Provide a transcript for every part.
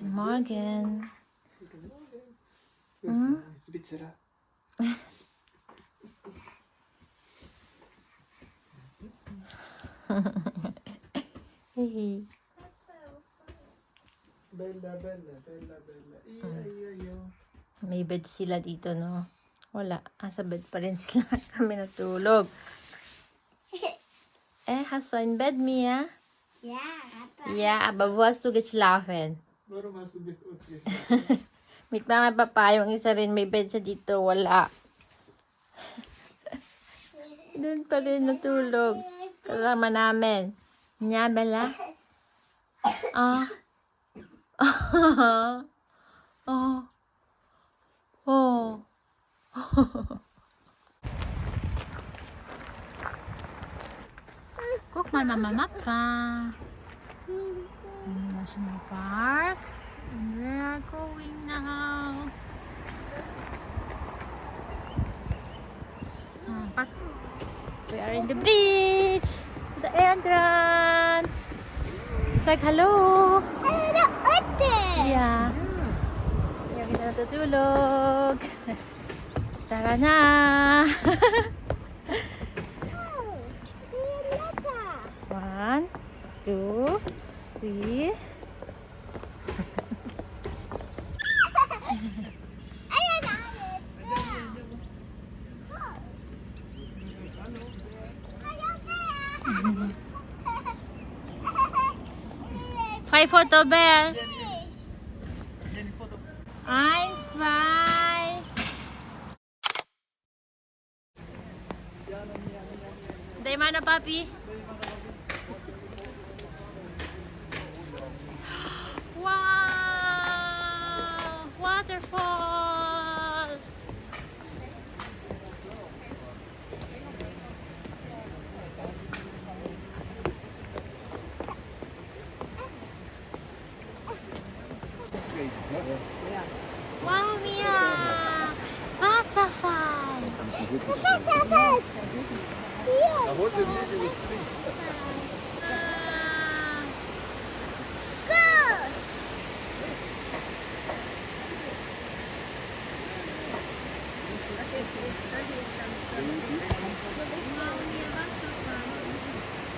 Guten Morgen. Svizzera. Hey. Bella, bella, bella, bella. Iyo. May bed sila dito, no? Wala. Sa bed pa rin sila. Kami natulog. Hast du ein Bett, Mia? Ja, aber Ja, aber wo hast du geschlafen? Warum hast du bis uns geschlafen? Mit mga papa, yung isa rin may bed siya dito. Wala. Doon pa rin natulog. Kasama namin. Nya, Bella? Ah. Oh. Oh. Guck mal, Mama Mappa. National Park. And we are going now. We are in the bridge. The entrance. It's like hello. eine Otte. Yeah. Yung isa natutulog. Tara na. One, two, three. Five photo, Bell. Eins, zwei. Dari mana, Papi? Wow! Waterfalls! Wow, Mia! Wasserfall! Wasserfall. Hier. Da holt den Liege das Gesicht. Ah, Gut.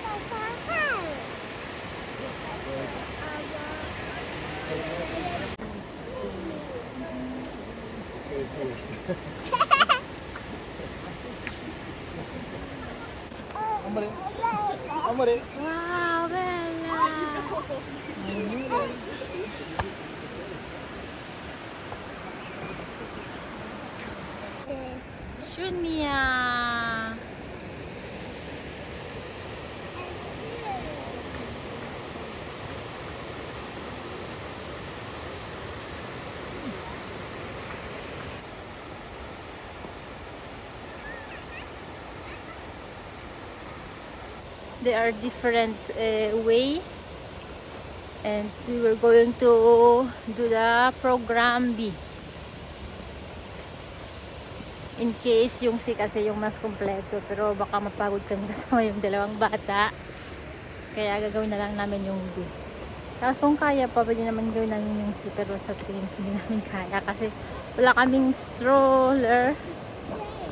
Wasserfall. Amore. Amore. wow, Bella! Schön, Mia! There are different way, and we were going to do the program B. In case yung C kasi yung mas kompleto, pero baka mapagod kami kasama yung dalawang bata. Kaya gagawin na lang namin yung B. Tapos kung kaya pa, pwede naman gawin namin yung C, pero sa tingin hindi namin kaya kasi wala kaming stroller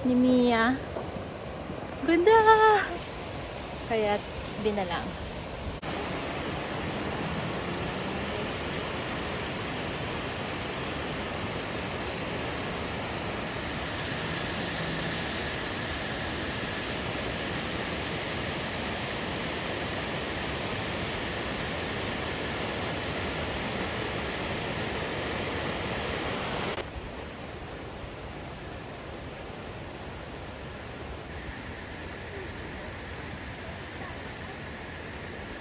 ni Mia. Ganda! Kaya B na lang.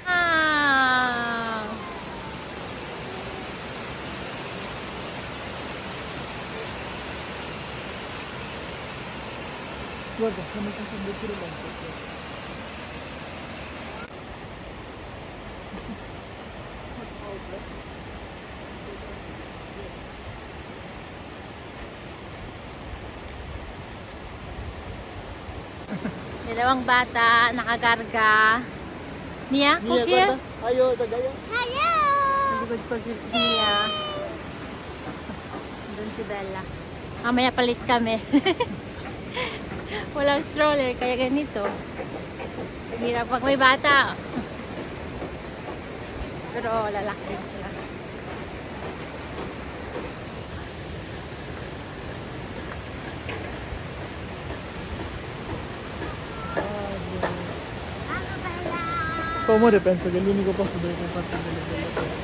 Ah! Guarda, stanno facendo pure lento. Dalawang bata, nakagarga. Mia, Mia, cook here. guarda. Ayo, tagaya. Hallo. likod ko si Mia. Doon si Bella. Mamaya palit kami. Walang stroller, kaya ganito. Hirap pag may bata. Pero lalaki din sila. Amore, penso che l'unico posto dove puoi farti delle belle foto.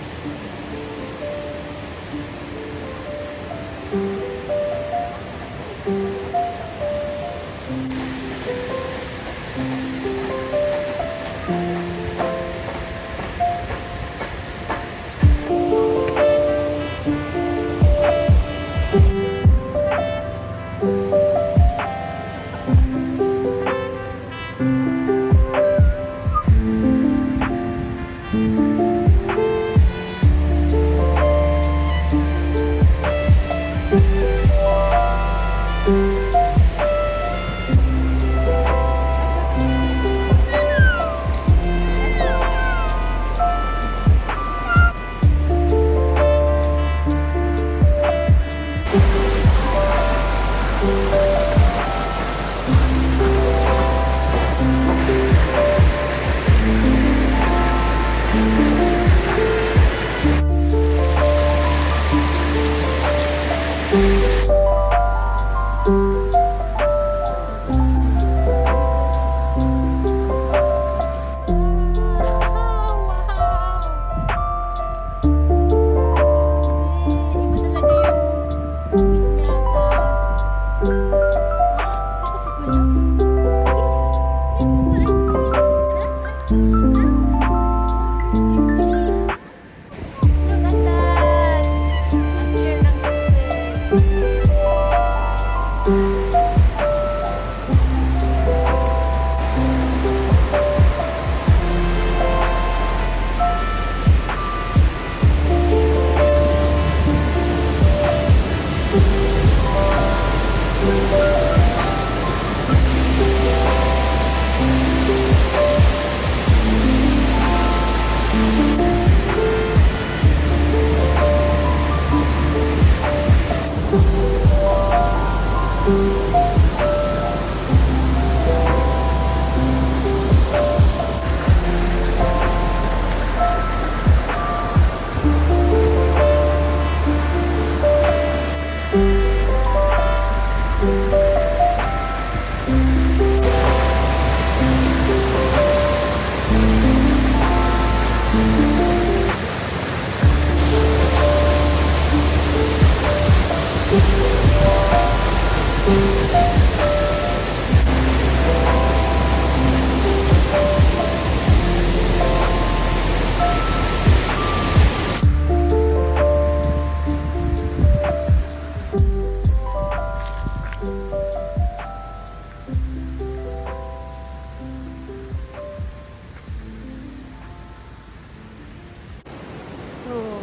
So,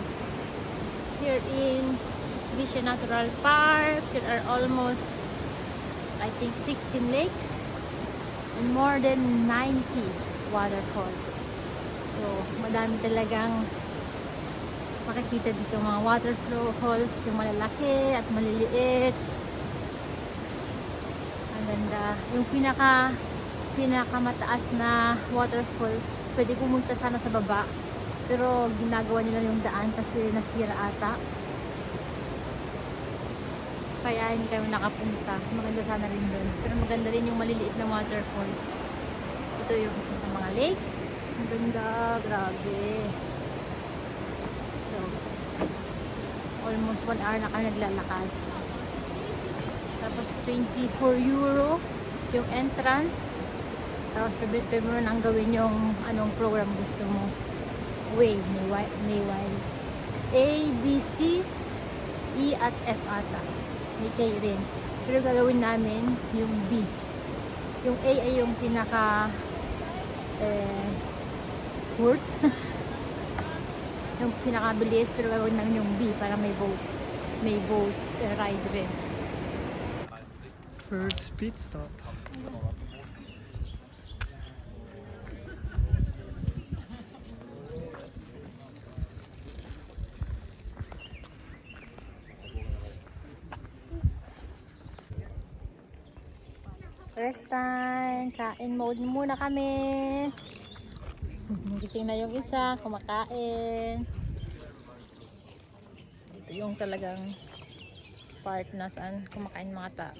here in Vision Natural Park, there are almost, I think, 16 lakes and more than 90 waterfalls. So, madami talagang makikita dito mga waterfalls, yung malalaki at maliliit. Ang ganda. Yung pinakamataas na waterfalls, pwede pumunta sana sa baba. Pero ginagawa nila yung daan kasi nasira ata. Kaya hindi kami nakapunta. Maganda sana rin doon. Pero maganda rin yung maliliit na waterfalls. Ito yung isa sa mga lake. Ang ganda. Grabe. So, almost 1 hour na kami naglalakad. Tapos 24 euro yung entrance. Tapos pwede mo nang gawin yung anong program gusto mo. Way, may Y. A, B, C, E at F ata. May K rin. Pero gagawin namin yung B. Yung A ay yung pinaka course. Yung pinakabilis, pero gagawin namin yung B para may boat. May boat ride rin. First pit stop. Rest time. Kain mode muna kami. Gising na yung isa. Kumakain. Ito yung talagang part na saan kumakain mga tao.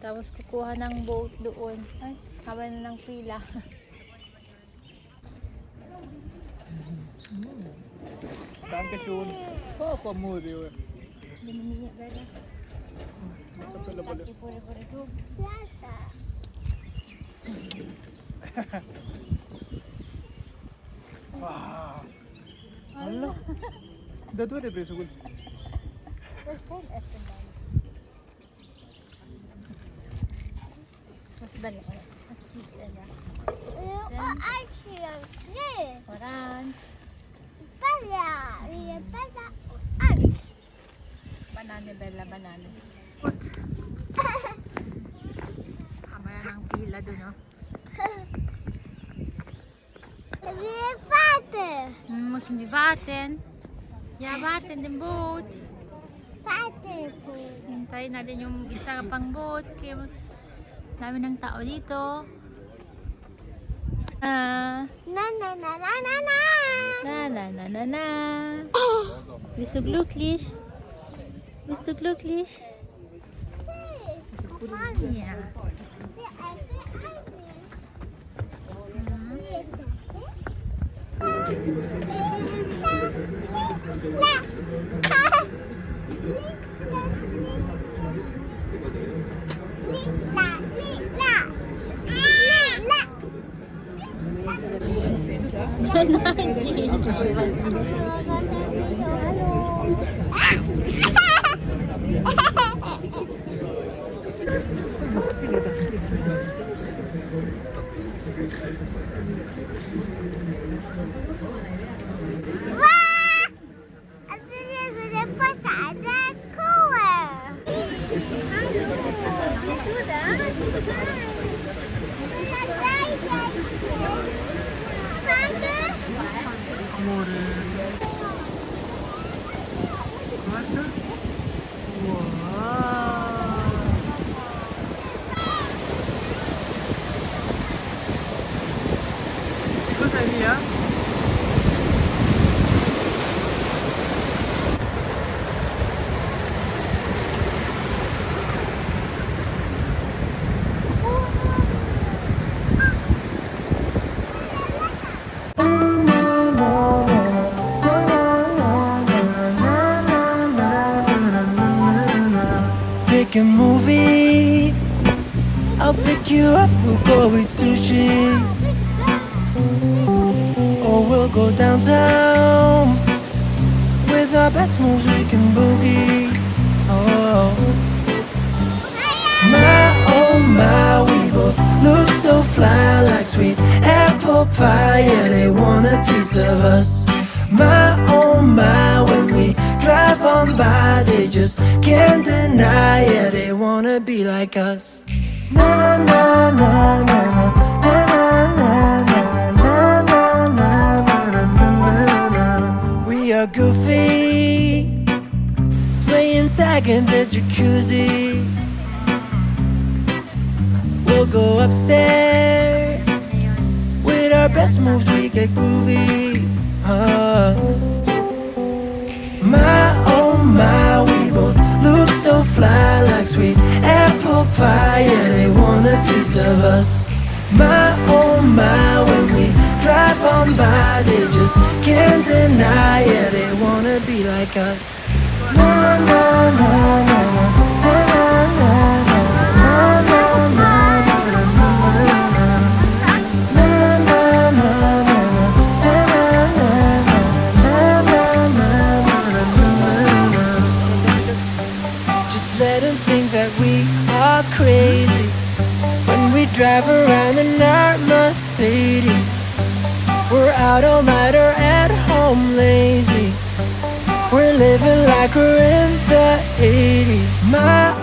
Tapos kukuha ng boat doon. Ay, haba na ng pila. Danke schön. Papa Murio. Plaza. Ah. Allah. Da due hai preso quello. Mas bala. Mas pizza na. Orange. Banana, Bella, banana. Haba na ng pila doon, no? Müssen wir warten? Ja, warten den Boot. Hintayin natin yung isa pang boat. Kaya dami ng tao dito. Ah. Na na na na na na. Na na na na na. Bist du glücklich? Bist du glücklich? Ja. Amore. Guarda. Wow. Cos'è Mia? Pick a movie, I'll pick you up, we'll go eat sushi. Or we'll go downtown, with our best moves we can boogie. Oh my, we both look so fly, like sweet apple pie. Yeah, they want a piece of us. Oh my, when we drive on by, they just can't deny. Yeah, they wanna be like us. Na na na na na na na na na na na na na. We are goofy, playing tag in the jacuzzi. We'll go upstairs, with our best moves we get groovy. My, we both look so fly, like sweet apple pie. Yeah, they want a piece of us. My, when we drive on by, they just can't deny. Yeah, they wanna be like us. Na na na na na na na na na na na. Let them think that we are crazy when we drive around in our Mercedes. We're out all night or at home lazy. We're living like we're in the 80s. My,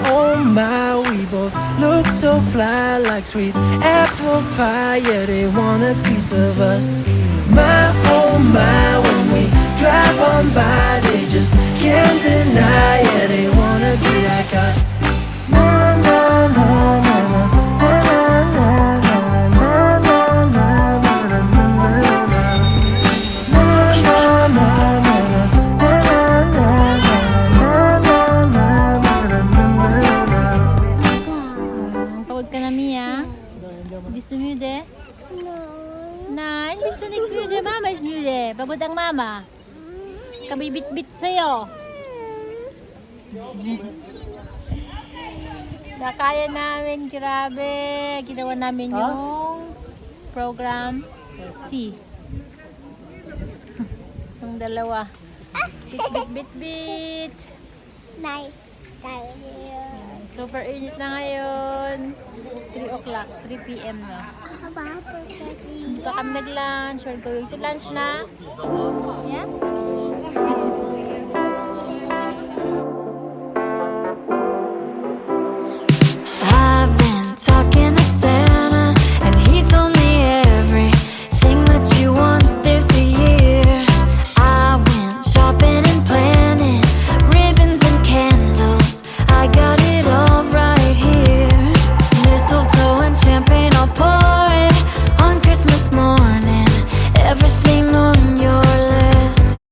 we both look so fly, like sweet apple pie. Yeah, they want a piece of us. My, when we drive on by, they just can't deny. Yeah, they wanna be like us. Na na na na. Mude, mama is mude. Pagod ang mama. Kabibit-bit sa'yo. Nakaya namin, grabe. Ginawa namin yung program C. Yung dalawa. Bit. Night. Tayo. Super init na ngayon. 3 o'clock, 3 p.m. na. Habang Hindi pa kami nag-lunch. We're going to lunch na. Yeah? I've been talking